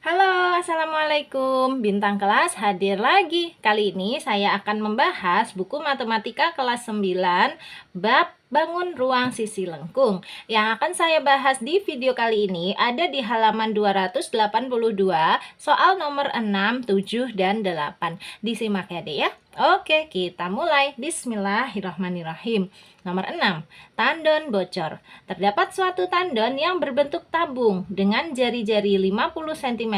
Halo, Assalamualaikum. Bintang kelas hadir lagi. Kali ini saya akan membahas buku matematika kelas 9, bab bangun ruang sisi lengkung. Yang akan saya bahas di video kali ini ada di halaman 282, soal nomor 6, 7, dan 8. Disimak ya, Dek ya. Oke, kita mulai. Bismillahirrahmanirrahim. Nomor 6, tandon bocor. Terdapat suatu tandon yang berbentuk tabung dengan jari-jari 50 cm,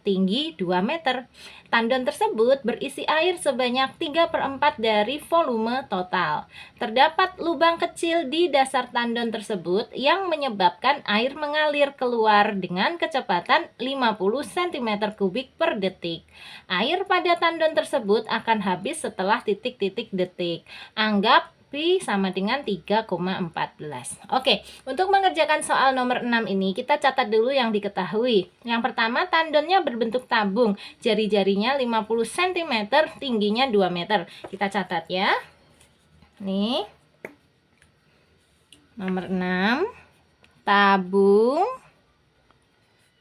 tinggi 2 meter. Tandon tersebut berisi air sebanyak 3/4 dari volume total. Terdapat lubang kecil di dasar tandon tersebut yang menyebabkan air mengalir keluar dengan kecepatan 50 cm3 per detik. Air pada tandon tersebut akan habis setelah titik-titik detik. Anggap Pi sama dengan 3,14. Oke, untuk mengerjakan soal nomor 6 ini kita catat dulu yang diketahui. Yang pertama, tandonnya berbentuk tabung, jari-jarinya 50 cm, tingginya 2 meter. Kita catat ya. Nih. Nomor 6, tabung.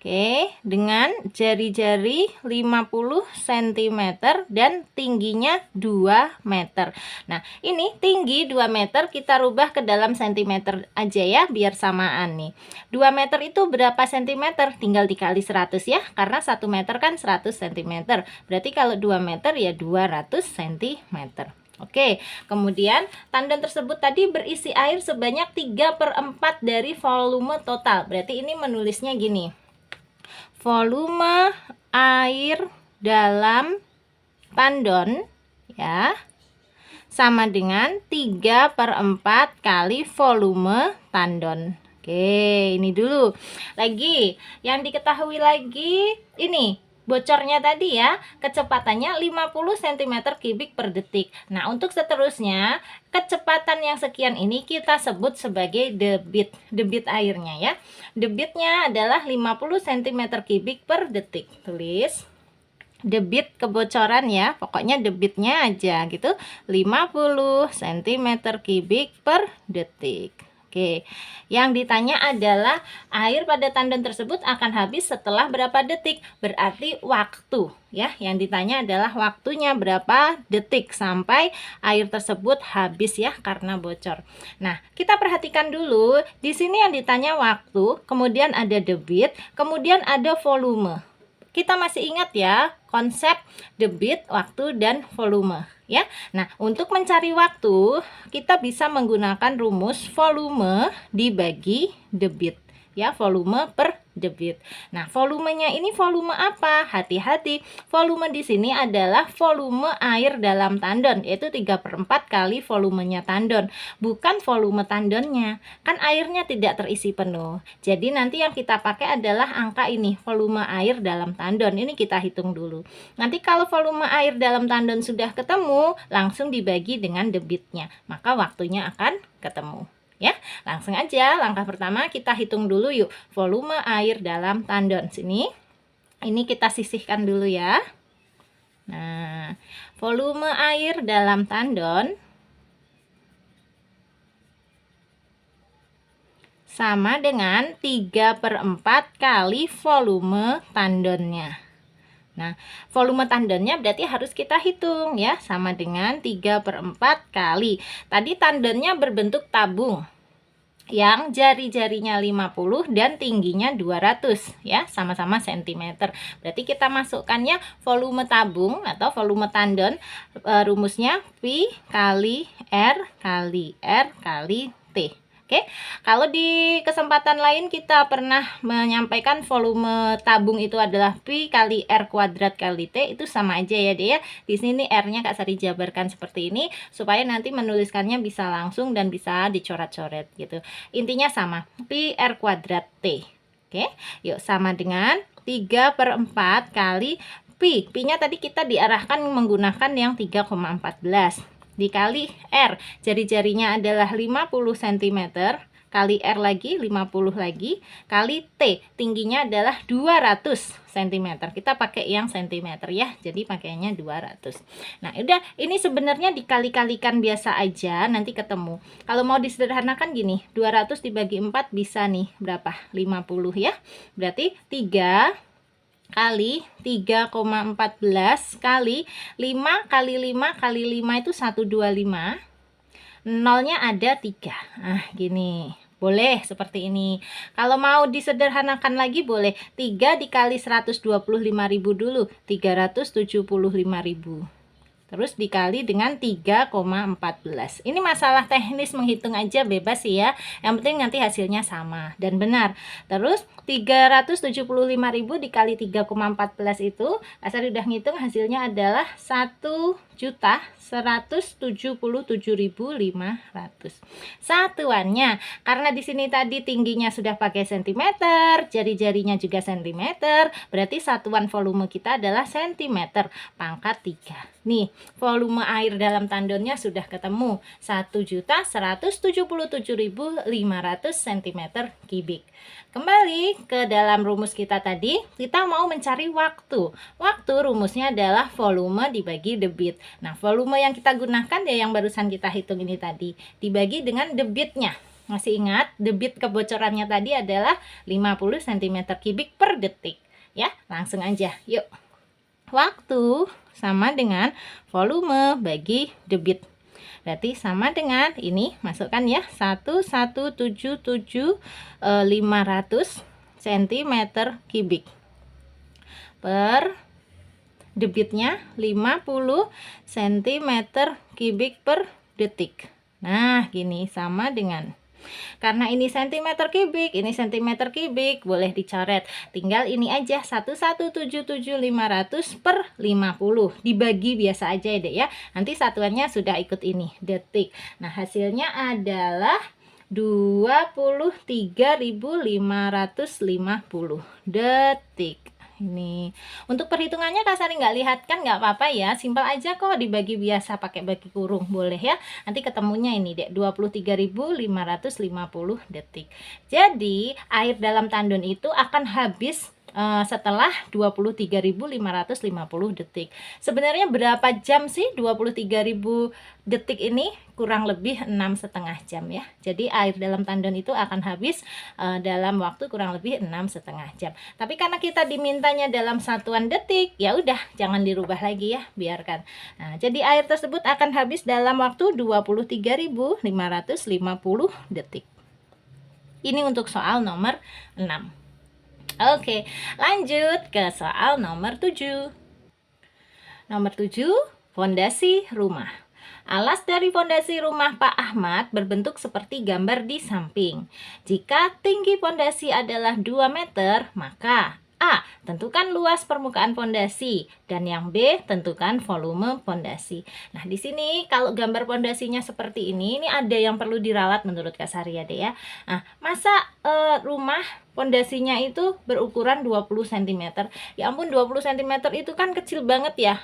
Oke, dengan jari-jari 50 cm dan tingginya 2 meter. Nah, ini tinggi 2 meter kita rubah ke dalam cm aja ya, biar samaan nih. 2 meter itu berapa cm? Tinggal dikali 100 ya, karena 1 meter kan 100 cm. Berarti kalau 2 meter ya 200 cm. Oke, kemudian tandon tersebut tadi berisi air sebanyak 3/4 dari volume total. Berarti ini menulisnya gini. Volume air dalam tandon ya sama dengan 3/4 kali volume tandon. Oke, ini dulu. Lagi, yang diketahui lagi ini bocornya tadi ya, kecepatannya 50 cm3 per detik. Nah, untuk seterusnya, kecepatan yang sekian ini kita sebut sebagai debit airnya ya. Debitnya adalah 50 cm3 per detik. Tulis debit kebocoran ya, pokoknya debitnya aja gitu, 50 cm3 per detik. Oke, yang ditanya adalah air pada tandon tersebut akan habis setelah berapa detik, berarti waktu ya. Yang ditanya adalah waktunya berapa detik sampai air tersebut habis ya karena bocor. Nah, kita perhatikan dulu, di sini yang ditanya waktu, kemudian ada debit, kemudian ada volume. Kita masih ingat ya konsep debit, waktu, dan volume ya. Nah, untuk mencari waktu kita bisa menggunakan rumus volume dibagi debit ya, volume per debit. Nah, volumenya ini volume apa? Hati-hati, volume di sini adalah volume air dalam tandon, yaitu 3/4 kali volumenya tandon, bukan volume tandonnya. Kan airnya tidak terisi penuh. Jadi nanti yang kita pakai adalah angka ini, volume air dalam tandon. Ini kita hitung dulu. Nanti kalau volume air dalam tandon sudah ketemu, langsung dibagi dengan debitnya, maka waktunya akan ketemu. Ya, langsung aja langkah pertama kita hitung dulu yuk volume air dalam tandon. Sini, ini kita sisihkan dulu ya. Nah, volume air dalam tandon sama dengan 3/4 kali volume tandonnya. Nah, volume tandonnya berarti harus kita hitung ya, sama dengan 3/4 kali. Tadi tandonnya berbentuk tabung yang jari-jarinya 50 dan tingginya 200 ya, sama-sama cm. Berarti kita masukkannya volume tabung atau volume tandon, rumusnya Pi kali R kali R kali T. Oke, kalau di kesempatan lain kita pernah menyampaikan volume tabung itu adalah Pi kali R kuadrat kali T, itu sama aja ya deh ya. Di sini R-nya Kak Sari jabarkan seperti ini supaya nanti menuliskannya bisa langsung dan bisa dicoret-coret gitu. Intinya sama, Pi R kuadrat T. Oke, yuk sama dengan 3/4 kali Pi. Pi-nya tadi kita diarahkan menggunakan yang 3,14. Dikali R, jari-jarinya adalah 50 cm, kali R lagi 50 lagi, kali T, tingginya adalah 200 cm. Kita pakai yang cm ya, jadi pakainya 200. Nah, udah, ini sebenarnya dikali-kalikan biasa aja, nanti ketemu. Kalau mau disederhanakan gini, 200 dibagi 4 bisa nih berapa? 50 ya. Berarti 3 kali 3,14 kali 5 kali 5 kali 5 itu 125. Nolnya ada 3. Nah, gini. Boleh seperti ini. Kalau mau disederhanakan lagi boleh 3 dikali 125.000 dulu, 375.000. Terus dikali dengan 3,14. Ini masalah teknis menghitung aja, bebas sih ya. Yang penting nanti hasilnya sama dan benar. Terus 375.000 dikali 3,14 itu, Asari udah ngitung hasilnya adalah 1.177.500. Satuannya, karena di sini tadi tingginya sudah pakai sentimeter, jari-jarinya juga sentimeter, berarti satuan volume kita adalah sentimeter pangkat 3. Nih, volume air dalam tandonnya sudah ketemu, 1.177.500 cm3. Kembali ke dalam rumus kita tadi, kita mau mencari waktu. Waktu rumusnya adalah volume dibagi debit. Nah, volume yang kita gunakan ya yang barusan kita hitung ini tadi, dibagi dengan debitnya. Masih ingat, debit kebocorannya tadi adalah 50 cm3 per detik. Ya, langsung aja, yuk. Waktu sama dengan volume bagi debit. Berarti sama dengan ini, masukkan ya, 1.177.500 cm3 per debitnya 50 cm3 per detik. Nah, gini sama dengan, karena ini centimeter kubik, ini centimeter kubik, boleh dicoret. Tinggal ini aja, 1.177.500 per 50. Dibagi biasa aja ya, Dek ya. Nanti satuannya sudah ikut ini, detik. Nah, hasilnya adalah 23.550 detik. Ini untuk perhitungannya Kak Sari nggak lihat kan, nggak apa-apa ya, simpel aja kok, dibagi biasa pakai bagi kurung boleh ya. Nanti ketemunya ini dek, 23.550 detik. Jadi air dalam tandon itu akan habis setelah 23.550 detik. Sebenarnya berapa jam sih 23.000 detik ini? Kurang lebih 6,5 jam ya. Jadi air dalam tandon itu akan habis dalam waktu kurang lebih 6,5 jam. Tapi karena kita dimintanya dalam satuan detik, ya udah jangan dirubah lagi ya, biarkan. Nah, jadi air tersebut akan habis dalam waktu 23.550 detik. Ini untuk soal nomor 6. Oke, lanjut ke soal nomor 7. Nomor 7, fondasi rumah. Alas dari fondasi rumah Pak Ahmad berbentuk seperti gambar di samping. Jika tinggi fondasi adalah 2 meter, maka A. Tentukan luas permukaan fondasi, dan yang B. Tentukan volume fondasi. Nah, di sini kalau gambar fondasinya seperti ini ada yang perlu diralat menurut Kak Sari ya, Dek ya. Nah, masa rumah fondasinya itu berukuran 20 cm. Ya ampun, 20 cm itu kan kecil banget ya.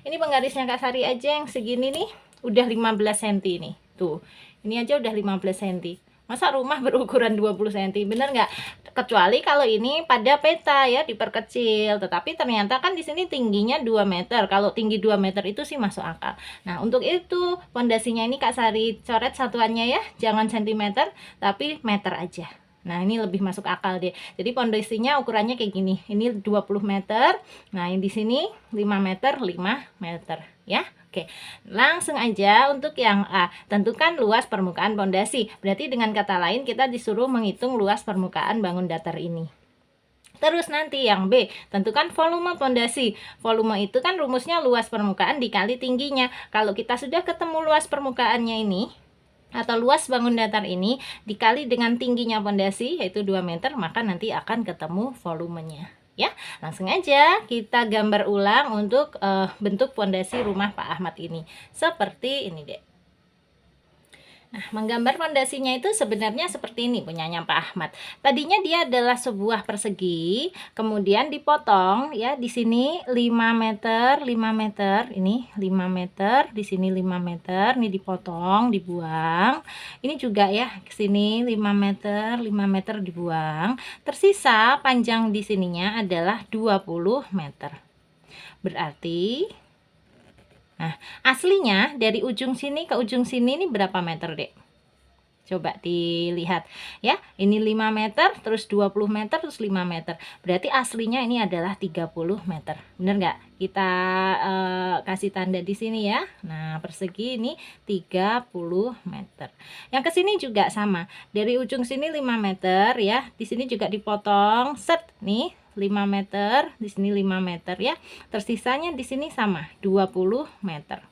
Ini penggarisnya Kak Sari aja yang segini nih udah 15 cm nih. Tuh, ini aja udah 15 cm. Masa rumah berukuran 20 cm, bener nggak? Kecuali kalau ini pada peta ya, diperkecil. Tetapi ternyata kan di sini tingginya 2 meter. Kalau tinggi 2 meter itu sih masuk akal. Nah, untuk itu fondasinya ini Kak Sari coret satuannya ya, jangan centimeter, tapi meter aja. Nah, ini lebih masuk akal deh. Jadi fondasinya ukurannya kayak gini. Ini 20 meter. Nah, ini di sini 5 meter, 5 meter ya. Oke, langsung aja untuk yang A. Tentukan luas permukaan fondasi. Berarti dengan kata lain kita disuruh menghitung luas permukaan bangun datar ini. Terus nanti yang B, tentukan volume fondasi. Volume itu kan rumusnya luas permukaan dikali tingginya. Kalau kita sudah ketemu luas permukaannya ini, atau luas bangun datar ini dikali dengan tingginya fondasi yaitu 2 meter, maka nanti akan ketemu volumenya. Ya, langsung aja kita gambar ulang untuk bentuk fondasi rumah Pak Ahmad ini. Seperti ini, Dek. Nah, menggambar fondasinya itu sebenarnya seperti ini punyanya Pak Ahmad. Tadinya dia adalah sebuah persegi, kemudian dipotong ya, di sini 5 meter, 5 meter, ini 5 meter, di sini 5 meter, ini dipotong, dibuang. Ini juga ya, ke sini 5 meter, 5 meter dibuang. Tersisa panjang di sininya adalah 20 meter. Berarti nah, aslinya dari ujung sini ke ujung sini ini berapa meter, Dek? Coba dilihat ya, ini 5 meter, terus 20 meter, terus 5 meter. Berarti aslinya ini adalah 30 meter. Bener nggak? Kita kasih tanda di sini ya. Nah, persegi ini 30 meter. Yang ke sini juga sama. Dari ujung sini 5 meter ya. Di sini juga dipotong set nih 5 meter, di sini 5 meter ya. Tersisanya di sini sama 20 meter.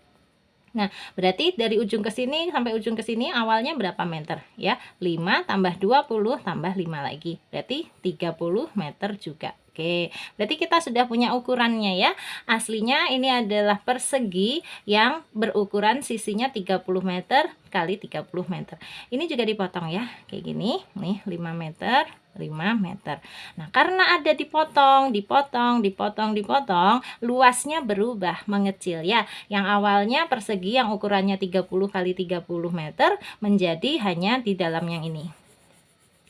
Nah, berarti dari ujung ke sini sampai ujung ke sini awalnya berapa meter? Ya, 5 tambah 20 tambah 5 lagi. Berarti 30 meter juga. Oke, berarti kita sudah punya ukurannya ya. Aslinya ini adalah persegi yang berukuran sisinya 30 meter kali 30 meter. Ini juga dipotong ya, kayak gini. Nih, 5 meter. 5 meter. Nah, karena ada dipotong, luasnya berubah, mengecil ya. Yang awalnya persegi yang ukurannya 30 kali 30 meter menjadi hanya di dalam yang ini.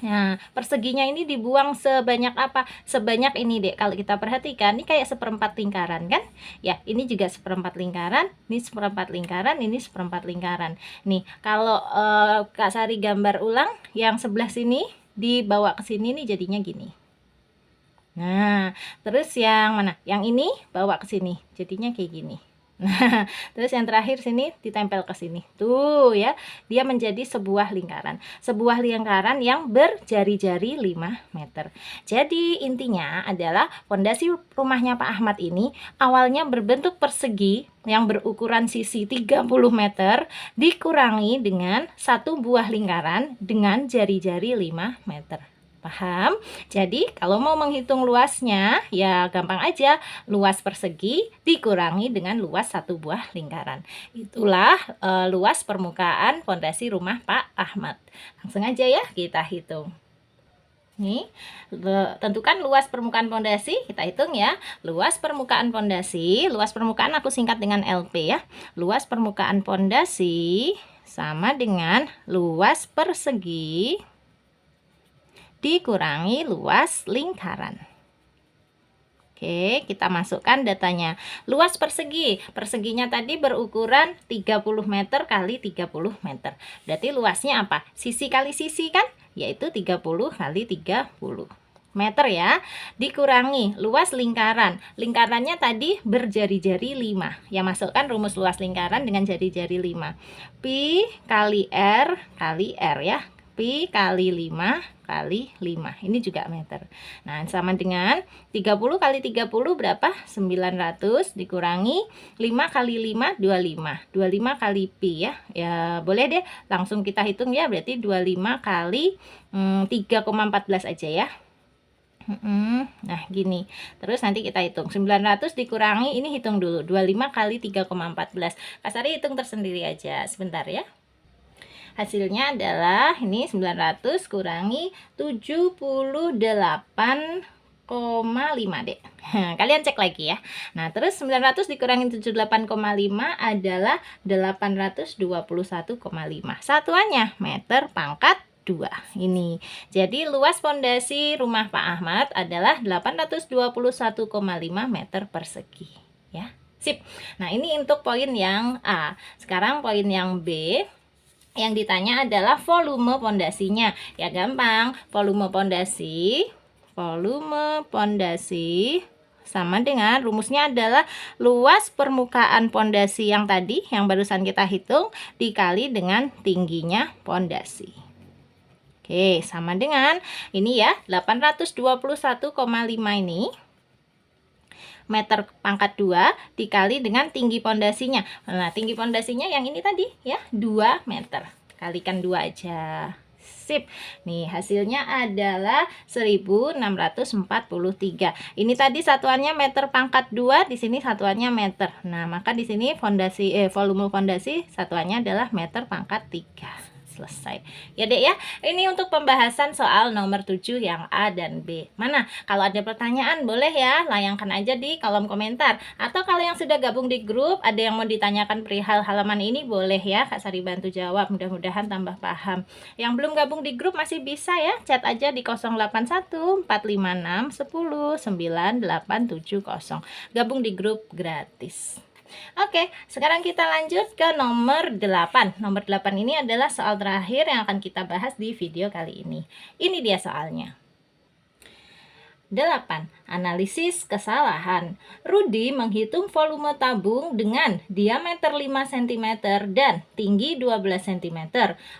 Nah, perseginya ini dibuang sebanyak apa? Sebanyak ini dek. Kalau kita perhatikan, ini kayak seperempat lingkaran kan? Ya, ini juga seperempat lingkaran, ini seperempat lingkaran, ini seperempat lingkaran. Nih, kalau Kak Sari gambar ulang, yang sebelah sini dibawa ke sini nih jadinya gini. Nah, terus yang mana? Yang ini bawa ke sini, jadinya kayak gini. Nah, terus yang terakhir sini ditempel ke sini. Tuh ya, dia menjadi sebuah lingkaran. Sebuah lingkaran yang berjari-jari 5 meter. Jadi intinya adalah fondasi rumahnya Pak Ahmad ini awalnya berbentuk persegi yang berukuran sisi 30 meter dikurangi dengan satu buah lingkaran dengan jari-jari 5 meter. Paham? Jadi kalau mau menghitung luasnya ya gampang aja, luas persegi dikurangi dengan luas satu buah lingkaran. Itulah luas permukaan fondasi rumah Pak Ahmad. Langsung aja ya kita hitung. Nih, tentukan luas permukaan fondasi, kita hitung ya. Luas permukaan fondasi, luas permukaan aku singkat dengan LP ya. Luas permukaan fondasi sama dengan luas persegi dikurangi luas lingkaran. Oke, kita masukkan datanya. Luas persegi, perseginya tadi berukuran 30 meter kali 30 meter. Berarti luasnya apa? Sisi kali sisi kan? Yaitu 30 kali 30 meter ya. Dikurangi luas lingkaran. Lingkarannya tadi berjari-jari 5. Ya, masukkan rumus luas lingkaran dengan jari-jari 5. Pi kali R ya. Pi kali 5 kali 5. Ini juga meter. Nah, sama dengan 30 kali 30 berapa? 900 dikurangi 5 kali 5 25. 25 kali pi ya. Ya, boleh deh langsung kita hitung ya. Berarti 25 kali 3,14 aja ya. Nah, gini. Terus nanti kita hitung 900 dikurangi, ini hitung dulu 25 kali 3,14. Kak Sari hitung tersendiri aja sebentar ya. Hasilnya adalah ini 900 kurangi 78,5 deh. Kalian cek lagi ya. Nah, terus 900 dikurangi 78,5 adalah 821,5. Satuannya meter pangkat 2 ini. Jadi luas fondasi rumah Pak Ahmad adalah 821,5 meter persegi ya. Sip. Nah, ini untuk poin yang A. Sekarang poin yang B. Yang ditanya adalah volume pondasinya. Ya gampang, volume pondasi sama dengan rumusnya adalah luas permukaan pondasi yang tadi yang barusan kita hitung dikali dengan tingginya pondasi. Oke, sama dengan ini ya, 821,5 ini meter pangkat 2 dikali dengan tinggi pondasinya. Nah, tinggi pondasinya yang ini tadi ya, 2 meter. Kalikan 2 aja. Sip. Nih, hasilnya adalah 1643. Ini tadi satuannya meter pangkat 2, di sini satuannya meter. Nah, maka di sini volume fondasi satuannya adalah meter pangkat 3. Selesai ya dek ya. Ini untuk pembahasan soal nomor 7 yang A dan B. Mana? Kalau ada pertanyaan boleh ya layangkan aja di kolom komentar. Atau kalau yang sudah gabung di grup ada yang mau ditanyakan perihal halaman ini boleh ya Kak Sari bantu jawab. Mudah-mudahan tambah paham. Yang belum gabung di grup masih bisa ya chat aja di 081 456 10 9870. Gabung di grup gratis. Oke, sekarang kita lanjut ke nomor 8. Nomor 8 ini adalah soal terakhir yang akan kita bahas di video kali ini. Ini dia soalnya. 8. Analisis kesalahan. Rudi menghitung volume tabung dengan diameter 5 cm dan tinggi 12 cm.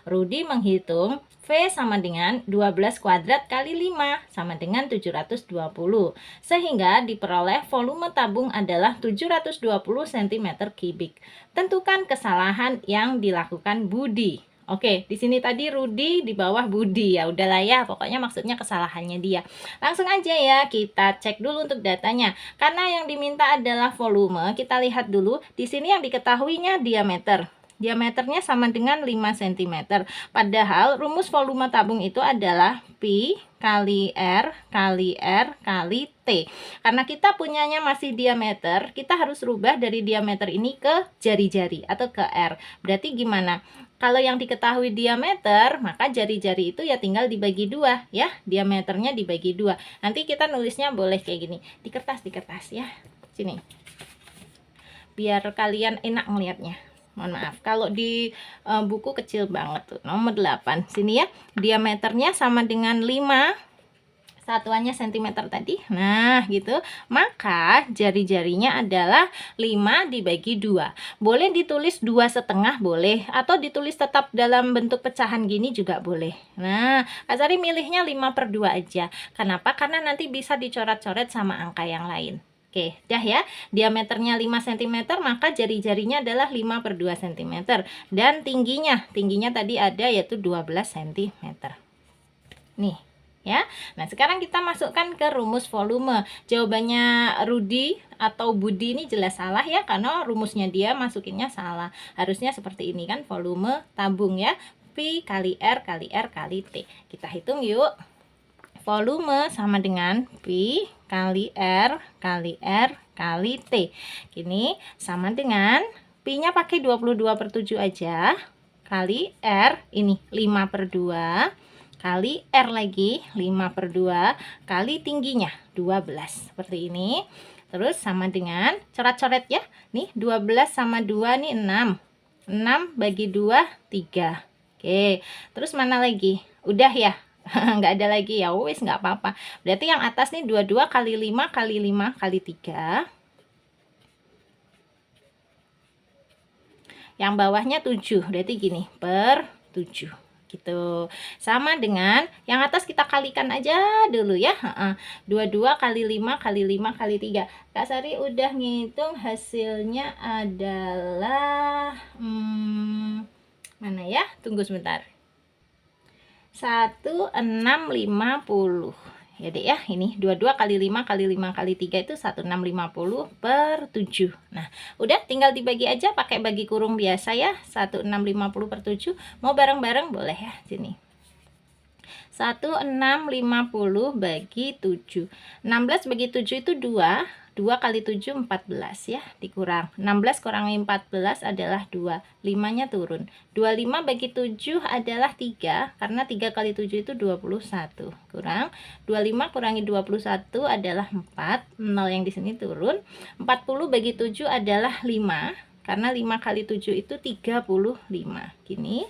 Rudi menghitung V sama dengan 12 kuadrat kali 5 sama dengan 720. Sehingga diperoleh volume tabung adalah 720 cm3. Tentukan kesalahan yang dilakukan Budi. Oke, di sini tadi Rudi, di bawah Budi, ya udahlah ya, pokoknya maksudnya kesalahannya dia. Langsung aja ya, kita cek dulu untuk datanya. Karena yang diminta adalah volume, kita lihat dulu. Di sini yang diketahuinya diameter. Diameternya sama dengan 5 cm. Padahal rumus volume tabung itu adalah Pi kali R kali R kali T. Karena kita punyanya masih diameter, kita harus rubah dari diameter ini ke jari-jari atau ke R. Berarti gimana? Kalau yang diketahui diameter, maka jari-jari itu ya tinggal dibagi 2 ya. Diameternya dibagi 2. Nanti kita nulisnya boleh kayak gini. Di kertas ya. Sini. Biar kalian enak ngelihatnya. Mohon maaf. Kalau di buku kecil banget tuh. Nomor 8. Sini ya. Diameternya sama dengan 5. Satuannya cm tadi. Nah, gitu. Maka jari-jarinya adalah 5 dibagi 2. Boleh ditulis 2,5 boleh, atau ditulis tetap dalam bentuk pecahan gini juga boleh. Nah, Kak Sari milihnya 5/2 aja. Kenapa? Karena nanti bisa dicoret-coret sama angka yang lain. Oke, dah ya. Diameternya 5 cm, maka jari-jarinya adalah 5/2 cm. Dan tingginya tadi ada yaitu 12 cm. Nih. Ya, nah sekarang kita masukkan ke rumus volume. Jawabannya Rudi atau Budi ini jelas salah ya, karena rumusnya dia masukinnya salah. Harusnya seperti ini kan, volume tabung ya, Pi kali R kali R kali T. Kita hitung yuk. Volume sama dengan Pi kali R kali R kali T. Ini sama dengan Pi-nya pakai 22/7 aja, kali R ini 5/2, kali R lagi 5/2, kali tingginya 12 seperti ini. Terus sama dengan coret-coret ya. Nih 12 sama 2 nih 6. 6 bagi 2 3. Oke. Terus mana lagi? Udah ya. Nggak ada lagi ya. Wis nggak apa-apa. Berarti yang atas nih 22 kali 5 kali 5 kali 3. Yang bawahnya 7. Berarti gini, per 7. Gitu. Sama dengan yang atas kita kalikan aja dulu ya. 22 kali 5 kali 5 kali 3. Kak Sari udah ngitung, hasilnya adalah mana ya? Tunggu sebentar. 1650. Ya deh ya, ini 22 kali 5 kali 5 kali 3 itu 1650/7. Nah, udah tinggal dibagi aja pakai bagi kurung biasa ya. 1650/7. Mau bareng-bareng boleh ya, sini. 1650 bagi 7. 16 bagi 7 itu 2. 2 kali 7 14 ya, dikurang 16 kurangi 14 adalah 2, 5 nya turun. 25 bagi 7 adalah 3, karena 3 kali 7 itu 21, kurang 25 kurangi 21 adalah 4, 0 yang di sini turun. 40 bagi 7 adalah 5, karena 5 kali 7 itu 35. Gini,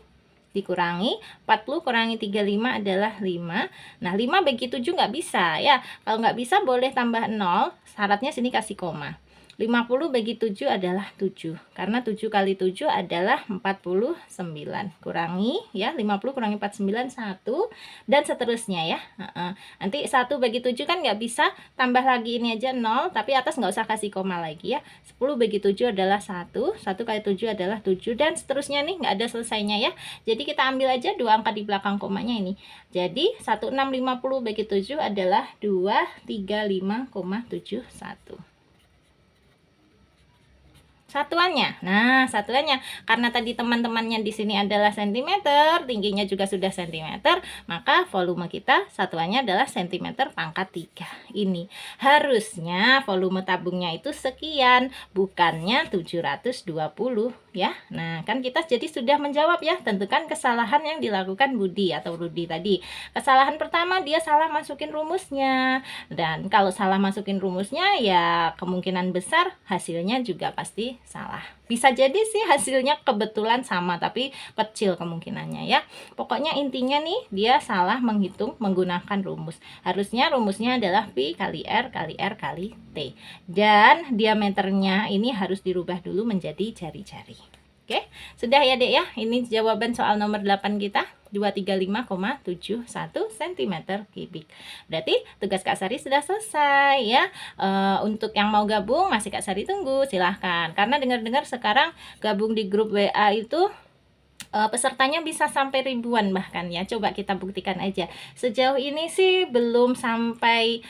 dikurangi 40 kurangi 35 adalah 5. Nah, 5 bagi 7 nggak bisa ya. Kalau nggak bisa boleh tambah 0, syaratnya sini kasih koma. 50 bagi 7 adalah 7, karena 7 kali 7 adalah 49. Kurangi ya, 50 kurangi 49 1, dan seterusnya ya. Nanti 1 bagi 7 kan nggak bisa, tambah lagi ini aja 0, tapi atas nggak usah kasih koma lagi ya. 10 bagi 7 adalah 1, 1 kali 7 adalah 7, dan seterusnya nih, nggak ada selesainya ya. Jadi kita ambil aja 2 angka di belakang komanya ini. Jadi 1650 bagi 7 adalah 235,71. Satuannya. Nah, satuannya karena tadi teman-temannya di sini adalah cm, tingginya juga sudah cm, maka volume kita satuannya adalah cm pangkat 3. Ini harusnya volume tabungnya itu sekian, bukannya 720 ya. Nah, kan kita jadi sudah menjawab ya, tentukan kesalahan yang dilakukan Budi atau Rudi tadi. Kesalahan pertama, dia salah masukin rumusnya. Dan kalau salah masukin rumusnya ya kemungkinan besar hasilnya juga pasti salah. Bisa jadi sih hasilnya kebetulan sama, tapi kecil kemungkinannya ya. Pokoknya intinya nih, dia salah menghitung menggunakan rumus. Harusnya rumusnya adalah Pi kali R kali R kali T. Dan diameternya ini harus dirubah dulu menjadi jari-jari. Oke, sudah ya dek ya. Ini jawaban soal nomor 8 kita, 235,71 cm kubik. Berarti tugas Kak Sari sudah selesai ya. Untuk yang mau gabung masih Kak Sari tunggu, silahkan. Karena dengar-dengar sekarang gabung di grup WA itu pesertanya bisa sampai ribuan bahkan ya. Coba kita buktikan aja. Sejauh ini sih belum sampai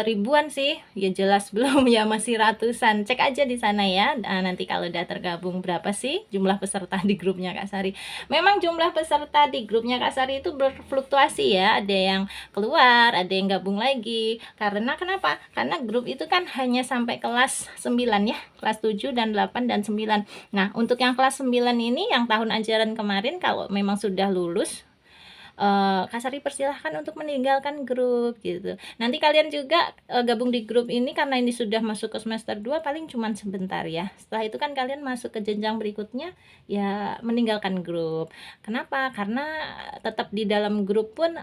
ribuan sih. Ya jelas belum ya, masih ratusan. Cek aja di sana ya. Nanti kalau udah tergabung berapa sih jumlah peserta di grupnya Kak Sari. Memang jumlah peserta di grupnya Kak Sari itu berfluktuasi ya. Ada yang keluar, ada yang gabung lagi. Karena kenapa? Karena grup itu kan hanya sampai kelas 9 ya. Kelas 7 dan 8 dan 9. Nah, untuk yang kelas 9 ini yang tahun ajaran kemarin kalau memang sudah lulus, Kak Sari persilahkan untuk meninggalkan grup gitu. Nanti kalian juga gabung di grup ini karena ini sudah masuk ke semester 2 paling cuman sebentar ya. Setelah itu kan kalian masuk ke jenjang berikutnya ya meninggalkan grup. Kenapa? Karena tetap di dalam grup pun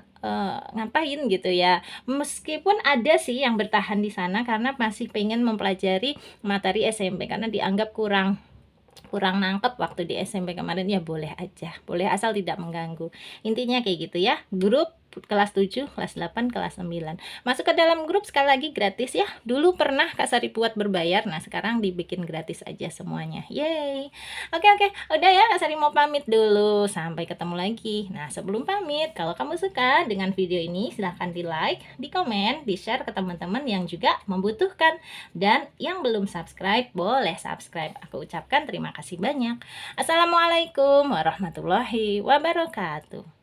ngapain gitu ya. Meskipun ada sih yang bertahan di sana karena masih pengen mempelajari materi SMP karena dianggap kurang nangkep waktu di SMP kemarin, ya boleh aja, boleh asal tidak mengganggu. Intinya kayak gitu ya. Grup kelas 7, kelas 8, kelas 9. Masuk ke dalam grup sekali lagi gratis ya. Dulu pernah Kak Sari buat berbayar, nah sekarang dibikin gratis aja semuanya. Yeay. Oke, udah ya, Kak Sari mau pamit dulu. Sampai ketemu lagi. Nah, sebelum pamit, kalau kamu suka dengan video ini silahkan di like, di komen, di share ke teman-teman yang juga membutuhkan. Dan yang belum subscribe, boleh subscribe. Aku ucapkan terima kasih banyak. Assalamualaikum warahmatullahi wabarakatuh.